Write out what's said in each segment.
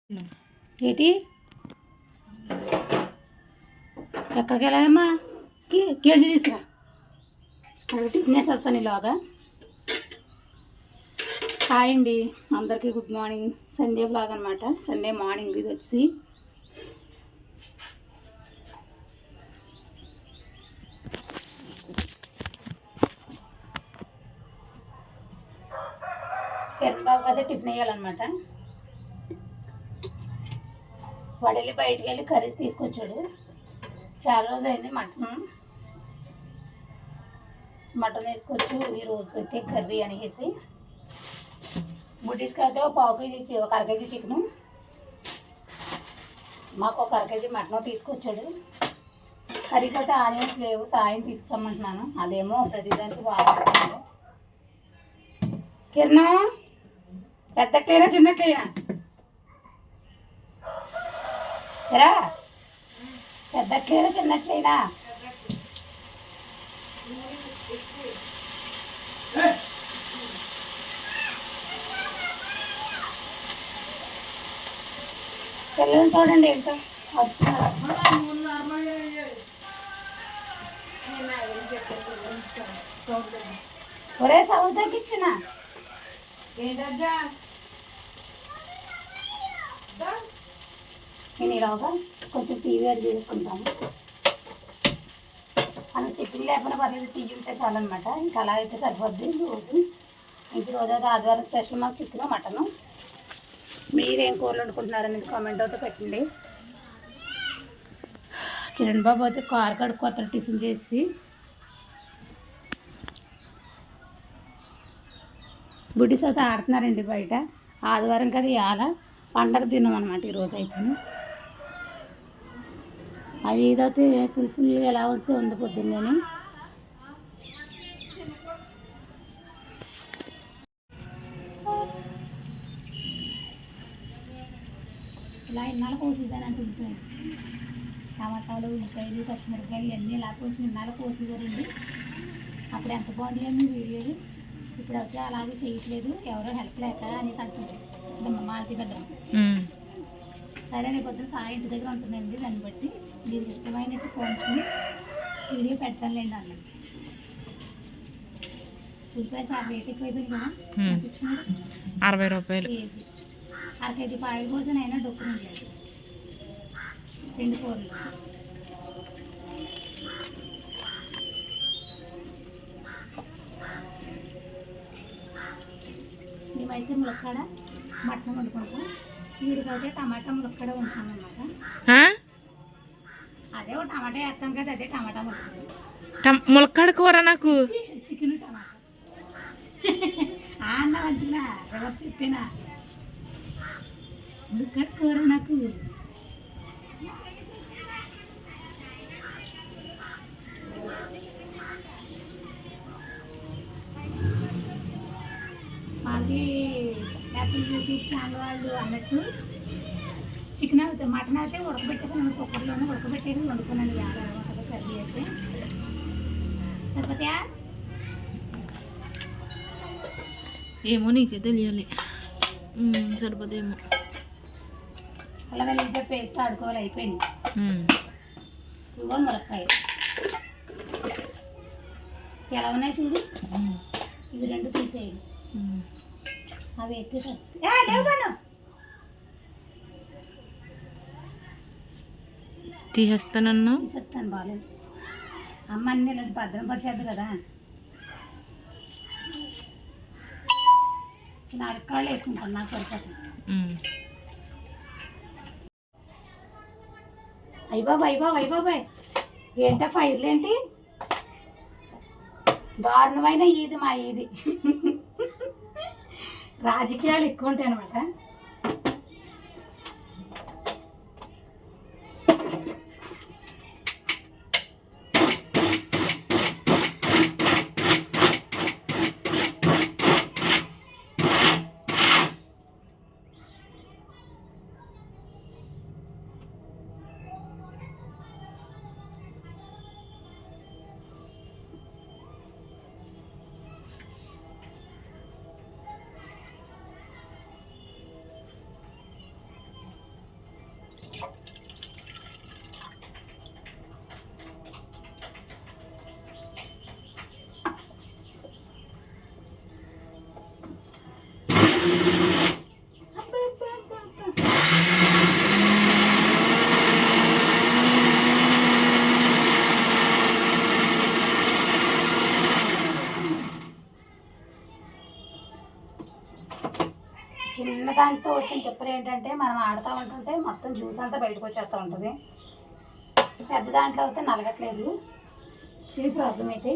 ఏటి ఎక్కడికి వెళ్ళాలమ్మా? కేజీ తీసుకురా. అడిగి తినేసి వస్తాను ఇలాగా. హాయ్ అండి అందరికీ, గుడ్ మార్నింగ్. సండే బ్లాగ్ అనమాట. సండే మార్నింగ్ ఇది వచ్చి కిరణ్ బాబు కదా టిఫిన్ వేయాలన్నమాట. వాడెళ్ళి బయటికి వెళ్ళి కర్రీస్ తీసుకొచ్చాడు. చాలా రోజులు అయింది మటన్ తీసుకొచ్చు. ఈరోజు అయితే కర్రీ అనేసి బుడ్డీస్కి అయితే ఒక అర కేజీ చికెను, మాకు ఒక అర కేజీ మటన్ తీసుకొచ్చాడు. కర్రీకి అయితే ఆనియన్స్ లేవు, సాయం తీసుకురమ్మంటున్నాను. అదేమో ప్రతిదానికి వాడుతున్నాను. కిరణం పెద్దట్లయినా చిన్నట్లయినా సరా, పెద్దట్లయినా చిన్నట్లయినా పిల్లల్ని చూడండి ఏంటో ఒరే సౌండ్ తగ్గించిన నేను ఇలాగా కొంచెం టీవీ అది చేసుకుంటాను. అలా టిఫిన్ లేకపోయినా పర్లేదు, టీవీ ఉంటే చాలన్నమాట. ఇంకా అలా అయితే సరిపోద్ది రోజు. ఇంక రోజు ఆదివారం స్పెషల్ మాకు చికెన్ మటను. మీరేం కూరలు వండుకుంటున్నారనేది కామెంట్ అయితే పెట్టండి. కిరణ్ బాబు అయితే కారు కడుక్కోతాడు టిఫిన్ చేసి. బుడ్డీస్ అయితే ఆడుతున్నారండి బయట. ఆదివారం కదా ఇవాళ పండగ దినం అనమాట ఈరోజు అయితే. అవి ఏదైతే ఫుల్గా ఎలా ఉంటే ఉంది పొద్దున్నే. ఇలా ఇన్నాళ్ళు కోసేదాని అంటుంటాయి. టమాటాలు, ఉల్లిపాయలు, పచ్చిమిరపకాయలు ఇవన్నీ ఇలా కోసి ఇన్నాళ్ళు కోసేదారండి. అప్పుడు ఎంత బాగుండేది వీడియోలు. ఇప్పుడు అయితే అలాగే చేయట్లేదు, ఎవరో హెల్ప్ లేక అనేసి అంటుంది మాలతి పెద్ద. సరే రేపు పొద్దున సాయి ఇంటి దగ్గర ఉంటుందండి, దాన్ని బట్టి మీరు ఇష్టమైనట్టు కొంచెం వీడియో పెడతానులేండి అన్నది. ఉల్లిపాయలు చాలా రేట్ ఎక్కువైపోయింది కదా, 60 రూపాయలు కేజీ. అర కేజీ పాయల కోసం అయినా డొక్కులు ఉండలేదు. 2 కూరలు మేమైతే ములక్కాడ మటన్ వండుకుంటాం. వీడికైతే టమాటా ములక్కాడ ఉంటాం అన్నమాట. అదే ఒక టమాటా వేస్తాం కదా, అదే టమాటా ములక్కాడ కూర. నాకు చికెన్ టమాటా అన్న వంటినా ఎవరు చెప్పినా ములక్కాడ కూర నాకు. మాది యాపిల్ యూట్యూబ్ ఛానల్ వాళ్ళు అన్నట్టు చికెన్ అవుతుంది, మటన్ అయితే ఉడకబెట్టేసాను. కుక్కర్లోనే ఉడకబెట్టేసి వండుకున్నాను. ఉంటుంది కర్రీ అయితే సరిపోతాయా ఏమో నీకే తెలియాలి. సరిపోతేమో. అలా వెళ్ళిపోయి పేస్ట్ ఆడుకోవాలి, అయిపోయింది. ఇదిగో ములక్కాయ ఎలా ఉన్నాయి చూడు. ఇవి 2 తీసేయండి. అవి ఎక్కేసాను తీసేస్తానన్నా తీసేస్తాను. బాగాలేదు అమ్మ, అన్నీ ఇలాంటి భద్రం పరిచేద్దు కదా. 4 కాళ్ళు వేసుకుంటాను, నాకు సరిపోతుంది. అయ్యబాబాయ్ ఏంటో ఫైర్లు ఏంటి దారుణమైన ఈది మా ఈది. రాజకీయాలు ఎక్కువ ఉంటాయి అన్నమాట. చిన్న దాంతో వచ్చిన తిప్పలు ఏంటంటే మనం ఆడుతూ ఉంటుంటే మొత్తం జ్యూస్ అంతా బయటకు వచ్చేస్తూ ఉంటుంది. పెద్ద దాంట్లో అయితే నలగట్లేదు. ఇది ప్రాబ్లం అయితే.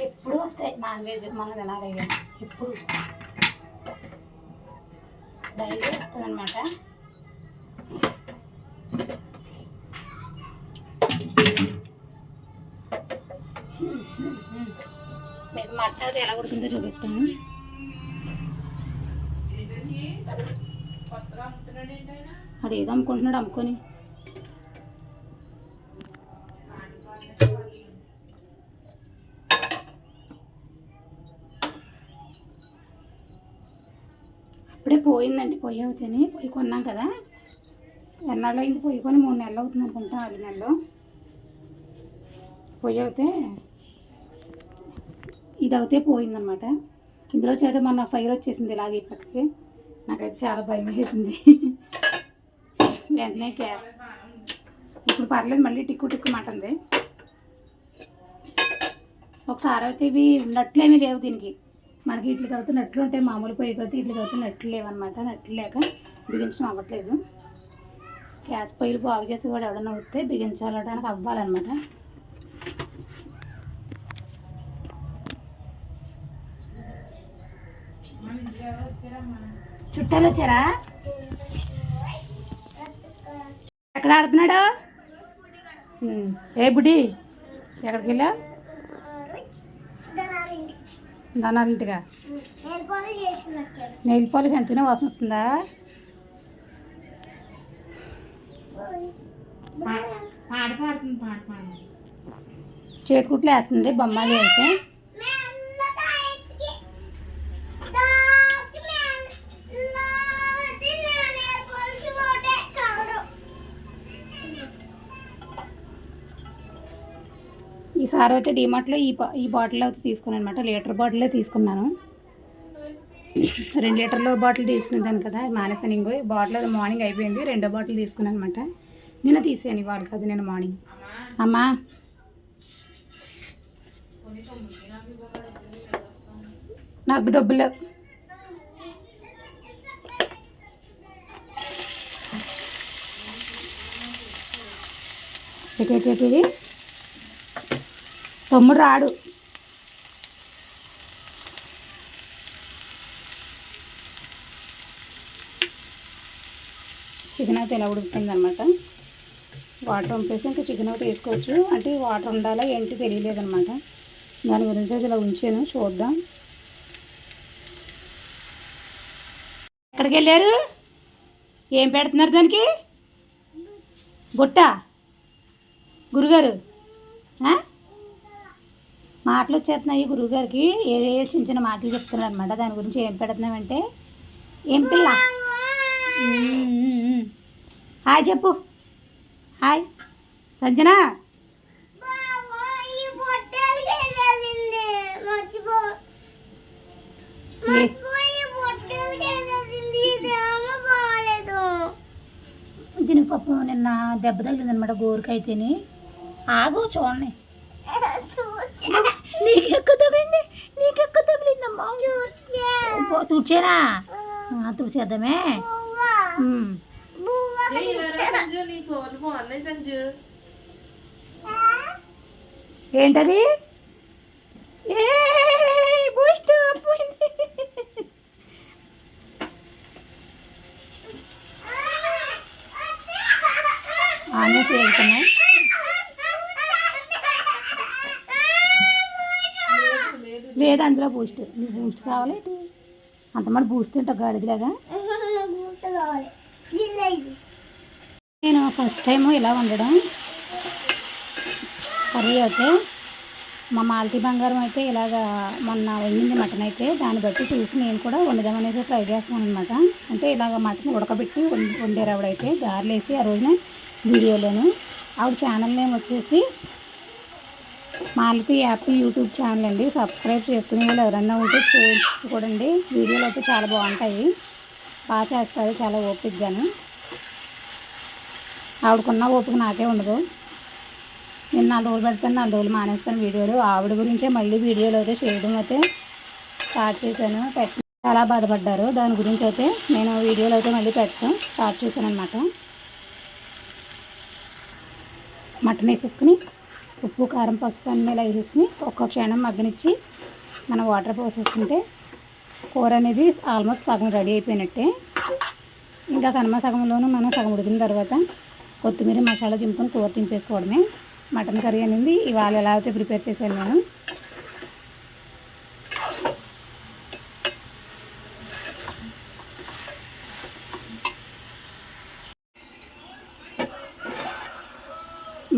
ఎప్పుడు వస్తాయి నాన్ వెజ్ మనం తినాలి. ఎప్పుడు డైలీ వస్తుంది అనమాట. మీకు మటన్ అయితే ఎలా ఉడుకుందో చూపిస్తాను. అది ఏదో అమ్ముకుంటున్నాడు, అమ్ముకొని. అప్పుడే పోయిందండి పొయ్యి అవుతాయి. పొయ్యి కొన్నాం కదా, ఎన్నాళ్ళు అయింది పొయ్యి కొని, 3 నెలలు అవుతుంది అనుకుంటా, 4 నెలలు పొయ్యి అవుతే. ఇది అవుతే పోయిందనమాట. ఇందులో చేత మొన్న ఫైర్ వచ్చేసింది ఇలాగే పక్కకి. నాకైతే చాలా భయం వేసింది. వెంటనే ఇప్పుడు పర్లేదు, మళ్ళీ టిక్కు మాటంది. ఒకసారి అయితే ఇవి నట్లేమీ లేవు దీనికి. మనకి ఇట్లకి అవుతే నట్లు ఉంటాయి, మామూలు పొయ్యికి అవుతే ఇట్లకి అవుతే నట్లు లేవన్నమాట. నట్లు లేక బిగించడం అవ్వట్లేదు. గ్యాస్ పొయ్యిలు బాగు చేసి కూడా ఎవడన్నా వస్తే బిగించాలడానికి అవ్వాలన్నమాట. చుట్టాలు వచ్చారా? ఎక్కడ ఆడుతున్నాడు? ఏ బుడ్డి ఎక్కడికి వెళ్ళా? దానారింటిగా. నెయిల్ పాలిష్ ఎంతనే వాసన వస్తుందా? చేతికుట్లు వేస్తుంది బొమ్మలు అయితే. ఈసారి అయితే డిమార్ట్లో ఈ బాటిల్ అయితే తీసుకున్నాను అనమాట. లీటర్ బాటిలే తీసుకున్నాను. 2 లీటర్ల బాటిల్ తీసుకునేదాను కదా, మానేస్తాను. ఇంకో బాటిల్ మార్నింగ్ అయిపోయింది. 2వ బాటిల్ తీసుకున్నాను అనమాట. నిన్న తీసాను, ఇవాళ కాదు, నేను మార్నింగ్. అమ్మా నాకు డబ్బులు ఎక్కడికి తమ్ముడు రాడు. చికెన్ అయితే ఎలా ఉడుకుతుంది అనమాట. వాటర్ పంపేసి ఇంకా చికెన్ అయితే వేసుకోవచ్చు. అంటే వాటర్ ఉండాలా ఏంటి తెలియలేదన్నమాట. దాని గురించి అయితే ఇలా ఉంచాను, చూద్దాం. ఎక్కడికి వెళ్ళారు? ఏం పెడుతున్నారు దానికి? బుట్ట గురుగారు మాటలు వచ్చేస్తున్నాయి గురువుగారికి. ఏ చిన్న చిన్న మాటలు చెప్తున్నారు అనమాట. దాని గురించి ఏం పెడుతున్నామంటే, ఏం పిల్ల హాయ్ చెప్పు. హాయ్ సంజన. దీనికి పాపం నిన్న దెబ్బ తగిలిందనమాట గోరుకైతేని. ఆగు చూడండి. నీకెక్క తగిలిందమ్మా? తుడిచేనా? తుడిచేద్దామే. ఏంటది? బూస్ట్ ఆనే వెళ్తున్నాయి. లేదు అందులో బూస్ట్. నీకు బూస్ట్ కావాలి? అంత మరి బూస్ట్ తింటా గాడిదిలాగా. నేను ఫస్ట్ టైం ఇలా వండడం కర్రీ అయితే. మా మాలతీ బంగారం అయితే ఇలాగా మొన్న వండింది మటన్ అయితే, దాన్ని బట్టి చూసి నేను కూడా వండుదామనేసి ట్రై చేస్తున్నాను అనమాట. అంటే ఇలాగ మటన్ ఉడకబెట్టి వండారు ఆవిడైతే గారెలేసి ఆ రోజున వీడియోలోను. ఆవిడ ఛానల్ నేమ్ వచ్చేసి మాలతీ యాపీ యూట్యూబ్ ఛానల్ అండి. సబ్స్క్రైబ్ చేసుకునే వాళ్ళు ఎవరన్నా ఉంటే చూడండి. వీడియోలు అయితే చాలా బాగుంటాయి, బాగా చేస్తారు, చాలా ఓపికగాను. ఆవిడకున్న ఓపిక నాకే ఉండదు. నేను 4 రోజులు పెడతాను, 4 రోజులు మానేస్తాను వీడియోలు. ఆవిడ గురించే మళ్ళీ వీడియోలు అయితే చేయడం అయితే స్టార్ట్ చేశాను. చాలా బాధపడ్డారు దాని గురించి అయితే నేను వీడియోలు అయితే మళ్ళీ పెట్టడం స్టార్ట్ చేశాను అనమాట. మటన్ వేసేసుకుని ఉప్పు కారం పసుపు అన్నీ ఇలా వేసేసుకుని ఒక్క క్షణం మగ్గనిచ్చి మనం వాటర్ పోసేసుకుంటే కూర అనేది ఆల్మోస్ట్ సగం రెడీ అయిపోయినట్టే. ఇంకా కనుమ సగంలోనూ మనం సగం ఉడికిన తర్వాత కొత్తిమీర మసాలా చింపుకొని కూర తింపేసుకోవడమే. మటన్ కర్రీ అనేది ఇవాళ ఎలా అయితే ప్రిపేర్ చేశాను నేను.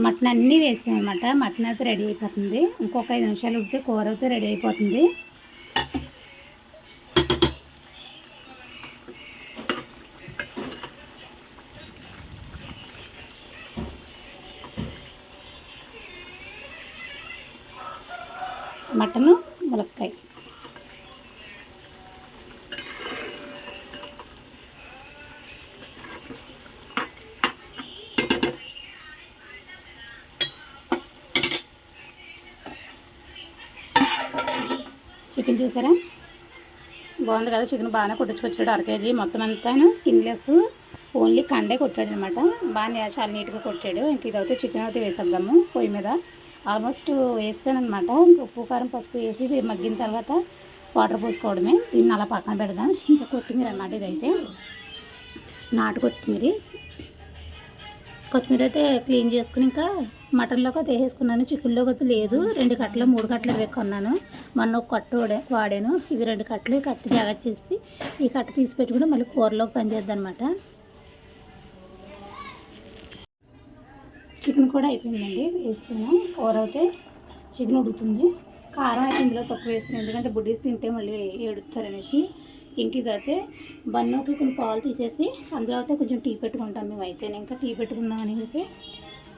మటన్ అన్నీ వేసాను అనమాట. మటన్ అయితే రెడీ అయిపోతుంది. ఇంకొక 5 నిమిషాలు ఉడితే కూర అయితే రెడీ అయిపోతుంది. మటను ములక్కాయ చికెన్ చూసారా బాగుంది కదా. చికెన్ బాగానే కొట్టించుకొచ్చాడు 1/2 కేజీ. మొత్తం అంతా స్కిన్లెస్, ఓన్లీ కండే కొట్టాడు అనమాట. బాగా చాలా నీట్గా కొట్టాడు. ఇంక ఇదైతే చికెన్ అయితే వేసేద్దాము పొయ్యి మీద. ఆల్మోస్ట్ వేసాను అనమాట. ఇంకా ఉప్పు కారం పసుపు వేసి ఇది మగ్గిన తర్వాత వాటర్ పోసుకోవడమే. దీన్ని అలా పక్కన పెడదాం. ఇంకా కొత్తిమీర అన్నమాట. ఇదైతే నాటు కొత్తిమీర అయితే క్లీన్ చేసుకుని ఇంకా మటన్లోకి అయితే వేసేసుకున్నాను. చికెన్లోకి అయితే లేదు. 2 కట్టలు 3 కట్టలు వేసుకున్నాను. మొన్న ఒక కట్టు వాడాను. ఇవి 2 కట్టలు. ఈ కట్టు జాగ్రత్త చేసి ఈ కట్ట తీసి పెట్టుకుని మళ్ళీ కూరలోకి పనిచేద్దాం అనమాట. చికెన్ కూడా అయిపోయిందండి. వేసాను. కూర అయితే చికెన్ ఉడుకుతుంది. కారం అయితే ఇందులో తక్కువ వేసాను, ఎందుకంటే బుడ్డీస్ తింటే మళ్ళీ ఏడుస్తారనేసి. ఇంక ఇదైతే బన్నుకి కొన్ని పాలు తీసేసి అందులో అయితే కొంచెం టీ పెట్టుకుంటాం మేము. అయితే ఇంకా టీ పెట్టుకుందాం అనేసి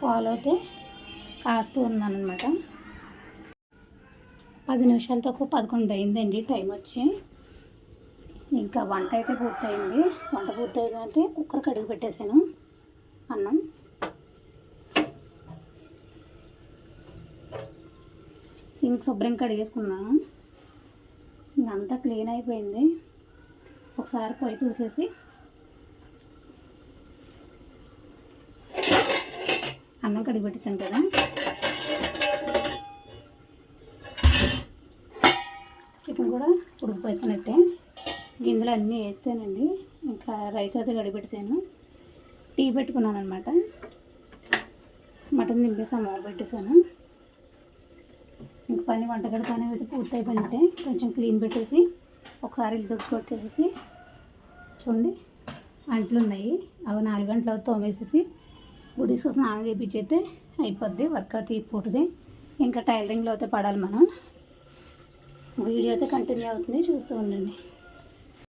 పాలు అయితే కాస్తూ ఉన్నాను అనమాట. 10 నిమిషాలు తక్కువ 11 అయిందండి టైం వచ్చి. ఇంకా వంట అయితే పూర్తయింది. వంట పూర్తయిందంటే కుక్కర్ కడిగి పెట్టేశాను. అన్నం సింక్ శుభ్రంగా కడిగేసుకున్నాను. ఇంకంతా క్లీన్ అయిపోయింది. ఒకసారి పొయ్యి చూసేసి అన్నం కడిగి పెట్టేసాను కదా. చికెన్ కూడా ఉడికిపోతున్నట్టే. గిన్నెలు అన్నీ వేసానండి. ఇంకా రైస్ అయితే కడిగి పెట్టేసాను. టీ పెట్టుకున్నాను అనమాట. మటన్ దింపేసాను, మూత పెట్టేసాను. ఇంక వంటగడి పని అయితే పూర్తి అయిపోయినట్టే. కొంచెం క్లీన్ పెట్టేసి ఒకసారి ఇల్లు తుడుచుకొట్టేసి చూడండి అంట్లు ఉన్నాయి. అవి 4 గంటలు తోమేసేసి గుడిస్కు స్నానం చేయించైతే అయిపోద్ది. వర్క్ అయితే పూర్తిది. ఇంకా టైలరింగ్లో అయితే పడాలి మనం. వీడియో అయితే కంటిన్యూ అవుతుంది, చూస్తూ ఉండండి.